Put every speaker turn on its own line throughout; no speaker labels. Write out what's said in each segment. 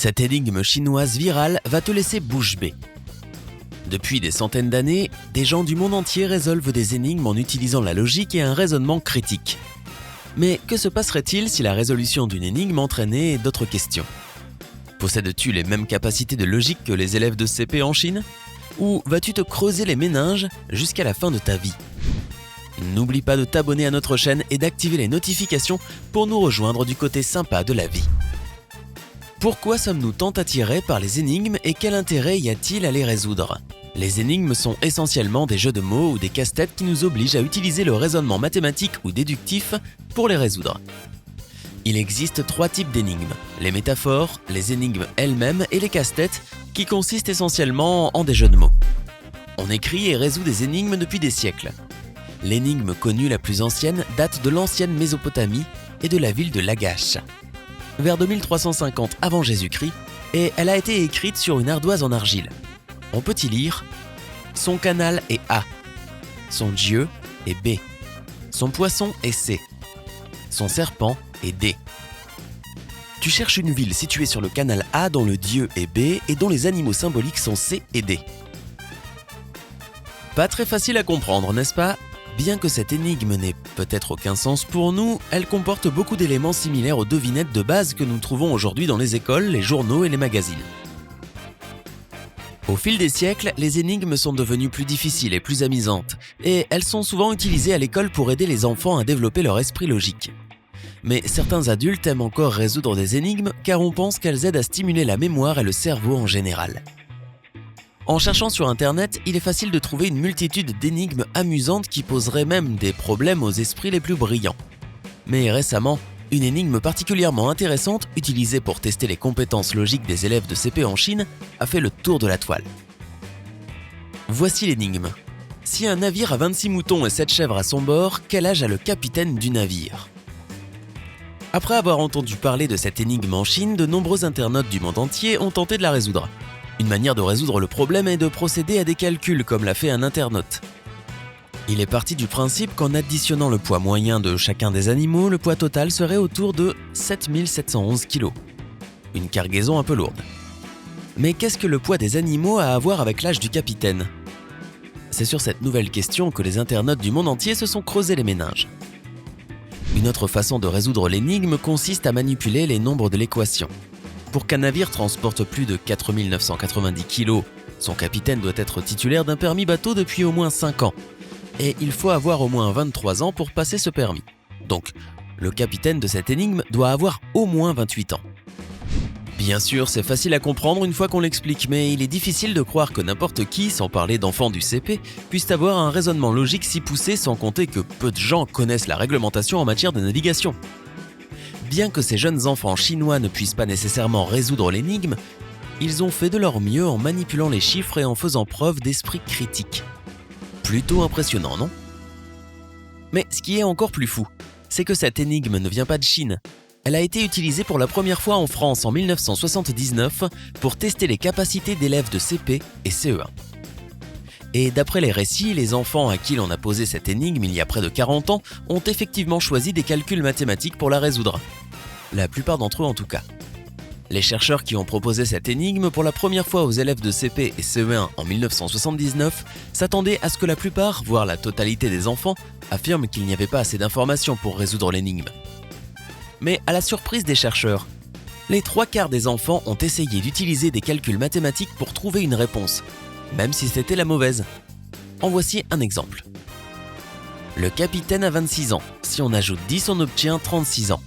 Cette énigme chinoise virale va te laisser bouche bée. Depuis des centaines d'années, des gens du monde entier résolvent des énigmes en utilisant la logique et un raisonnement critique. Mais que se passerait-il si la résolution d'une énigme entraînait d'autres questions ? Possèdes-tu les mêmes capacités de logique que les élèves de CP en Chine ? Ou vas-tu te creuser les méninges jusqu'à la fin de ta vie ? N'oublie pas de t'abonner à notre chaîne et d'activer les notifications pour nous rejoindre du côté sympa de la vie. Pourquoi sommes-nous tant attirés par les énigmes et quel intérêt y a-t-il à les résoudre ? Les énigmes sont essentiellement des jeux de mots ou des casse-têtes qui nous obligent à utiliser le raisonnement mathématique ou déductif pour les résoudre. Il existe 3 types d'énigmes, les métaphores, les énigmes elles-mêmes et les casse-têtes qui consistent essentiellement en des jeux de mots. On écrit et résout des énigmes depuis des siècles. L'énigme connue la plus ancienne date de l'ancienne Mésopotamie et de la ville de Lagash, vers 2350 avant Jésus-Christ, et elle a été écrite sur une ardoise en argile. On peut y lire « Son canal est A, son dieu est B, son poisson est C, son serpent est D. » Tu cherches une ville située sur le canal A dont le dieu est B et dont les animaux symboliques sont C et D. Pas très facile à comprendre, n'est-ce pas ? Bien que cette énigme n'ait peut-être aucun sens pour nous, elle comporte beaucoup d'éléments similaires aux devinettes de base que nous trouvons aujourd'hui dans les écoles, les journaux et les magazines. Au fil des siècles, les énigmes sont devenues plus difficiles et plus amusantes, et elles sont souvent utilisées à l'école pour aider les enfants à développer leur esprit logique. Mais certains adultes aiment encore résoudre des énigmes car on pense qu'elles aident à stimuler la mémoire et le cerveau en général. En cherchant sur internet, il est facile de trouver une multitude d'énigmes amusantes qui poseraient même des problèmes aux esprits les plus brillants. Mais récemment, une énigme particulièrement intéressante, utilisée pour tester les compétences logiques des élèves de CP en Chine, a fait le tour de la toile. Voici l'énigme. Si un navire a 26 moutons et 7 chèvres à son bord, quel âge a le capitaine du navire ? Après avoir entendu parler de cette énigme en Chine, de nombreux internautes du monde entier ont tenté de la résoudre. Une manière de résoudre le problème est de procéder à des calculs comme l'a fait un internaute. Il est parti du principe qu'en additionnant le poids moyen de chacun des animaux, le poids total serait autour de 7711 kg. Une cargaison un peu lourde. Mais qu'est-ce que le poids des animaux a à voir avec l'âge du capitaine ? C'est sur cette nouvelle question que les internautes du monde entier se sont creusés les méninges. Une autre façon de résoudre l'énigme consiste à manipuler les nombres de l'équation. Pour qu'un navire transporte plus de 4990 kg, son capitaine doit être titulaire d'un permis bateau depuis au moins 5 ans. Et il faut avoir au moins 23 ans pour passer ce permis. Donc, le capitaine de cette énigme doit avoir au moins 28 ans. Bien sûr, c'est facile à comprendre une fois qu'on l'explique, mais il est difficile de croire que n'importe qui, sans parler d'enfants du CP, puisse avoir un raisonnement logique si poussé sans compter que peu de gens connaissent la réglementation en matière de navigation. Bien que ces jeunes enfants chinois ne puissent pas nécessairement résoudre l'énigme, ils ont fait de leur mieux en manipulant les chiffres et en faisant preuve d'esprit critique. Plutôt impressionnant, non ? Mais ce qui est encore plus fou, c'est que cette énigme ne vient pas de Chine. Elle a été utilisée pour la première fois en France en 1979 pour tester les capacités d'élèves de CP et CE1. Et d'après les récits, les enfants à qui l'on a posé cette énigme il y a près de 40 ans ont effectivement choisi des calculs mathématiques pour la résoudre. La plupart d'entre eux en tout cas. Les chercheurs qui ont proposé cette énigme pour la première fois aux élèves de CP et CE1 en 1979 s'attendaient à ce que la plupart, voire la totalité des enfants, affirment qu'il n'y avait pas assez d'informations pour résoudre l'énigme. Mais à la surprise des chercheurs, les 3/4 des enfants ont essayé d'utiliser des calculs mathématiques pour trouver une réponse, même si c'était la mauvaise. En voici un exemple. Le capitaine a 26 ans. Si on ajoute 10, on obtient 36 ans.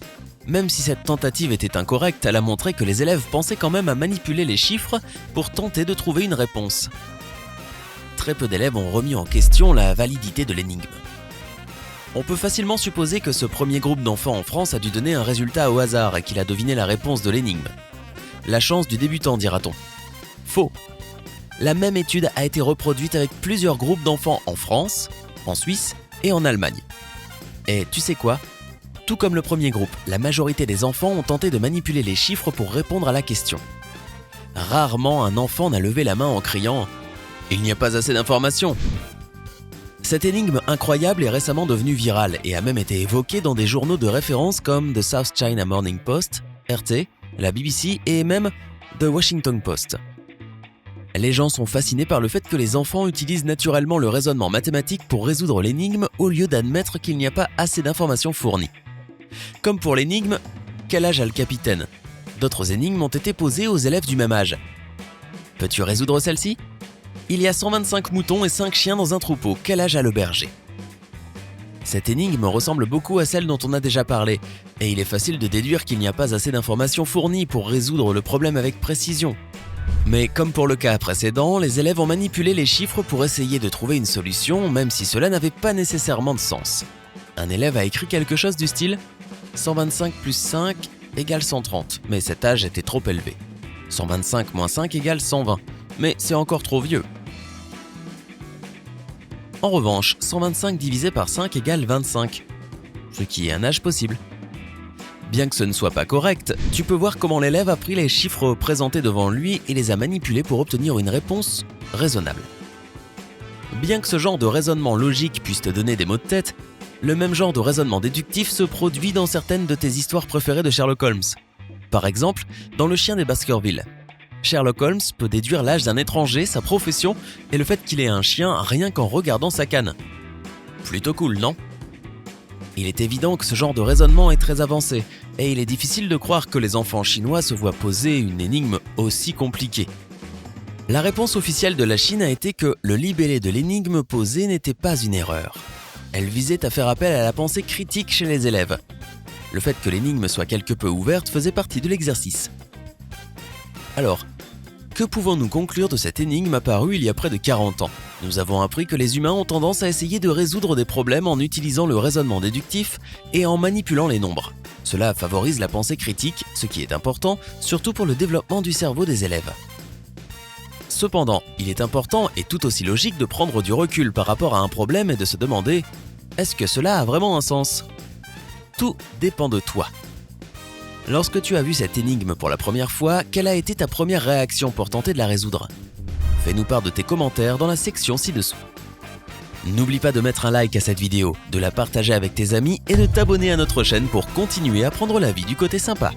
Même si cette tentative était incorrecte, elle a montré que les élèves pensaient quand même à manipuler les chiffres pour tenter de trouver une réponse. Très peu d'élèves ont remis en question la validité de l'énigme. On peut facilement supposer que ce premier groupe d'enfants en France a dû donner un résultat au hasard et qu'il a deviné la réponse de l'énigme. La chance du débutant, dira-t-on. Faux. La même étude a été reproduite avec plusieurs groupes d'enfants en France, en Suisse et en Allemagne. Et tu sais quoi ? Tout comme le premier groupe, la majorité des enfants ont tenté de manipuler les chiffres pour répondre à la question. Rarement un enfant n'a levé la main en criant « Il n'y a pas assez d'informations !» Cette énigme incroyable est récemment devenue virale et a même été évoquée dans des journaux de référence comme The South China Morning Post, RT, la BBC et même The Washington Post. Les gens sont fascinés par le fait que les enfants utilisent naturellement le raisonnement mathématique pour résoudre l'énigme au lieu d'admettre qu'il n'y a pas assez d'informations fournies. Comme pour l'énigme « Quel âge a le capitaine ?», d'autres énigmes ont été posées aux élèves du même âge. Peux-tu résoudre celle-ci ? Il y a 125 moutons et 5 chiens dans un troupeau. Quel âge a le berger ? Cette énigme ressemble beaucoup à celle dont on a déjà parlé, et il est facile de déduire qu'il n'y a pas assez d'informations fournies pour résoudre le problème avec précision. Mais comme pour le cas précédent, les élèves ont manipulé les chiffres pour essayer de trouver une solution, même si cela n'avait pas nécessairement de sens. Un élève a écrit quelque chose du style « 125 plus 5 égale 130 », mais cet âge était trop élevé. 125 moins 5 égale 120, mais c'est encore trop vieux. En revanche, 125 divisé par 5 égale 25, ce qui est un âge possible. Bien que ce ne soit pas correct, tu peux voir comment l'élève a pris les chiffres présentés devant lui et les a manipulés pour obtenir une réponse raisonnable. Bien que ce genre de raisonnement logique puisse te donner des maux de tête, le même genre de raisonnement déductif se produit dans certaines de tes histoires préférées de Sherlock Holmes. Par exemple, dans Le chien des Baskerville. Sherlock Holmes peut déduire l'âge d'un étranger, sa profession et le fait qu'il ait un chien rien qu'en regardant sa canne. Plutôt cool, non ? Il est évident que ce genre de raisonnement est très avancé, et il est difficile de croire que les enfants chinois se voient poser une énigme aussi compliquée. La réponse officielle de la Chine a été que le libellé de l'énigme posée n'était pas une erreur. Elle visait à faire appel à la pensée critique chez les élèves. Le fait que l'énigme soit quelque peu ouverte faisait partie de l'exercice. Alors, que pouvons-nous conclure de cette énigme apparue il y a près de 40 ans ? Nous avons appris que les humains ont tendance à essayer de résoudre des problèmes en utilisant le raisonnement déductif et en manipulant les nombres. Cela favorise la pensée critique, ce qui est important, surtout pour le développement du cerveau des élèves. Cependant, il est important et tout aussi logique de prendre du recul par rapport à un problème et de se demander « Est-ce que cela a vraiment un sens ?» Tout dépend de toi. Lorsque tu as vu cette énigme pour la première fois, quelle a été ta première réaction pour tenter de la résoudre ? Fais-nous part de tes commentaires dans la section ci-dessous. N'oublie pas de mettre un like à cette vidéo, de la partager avec tes amis et de t'abonner à notre chaîne pour continuer à prendre la vie du côté sympa.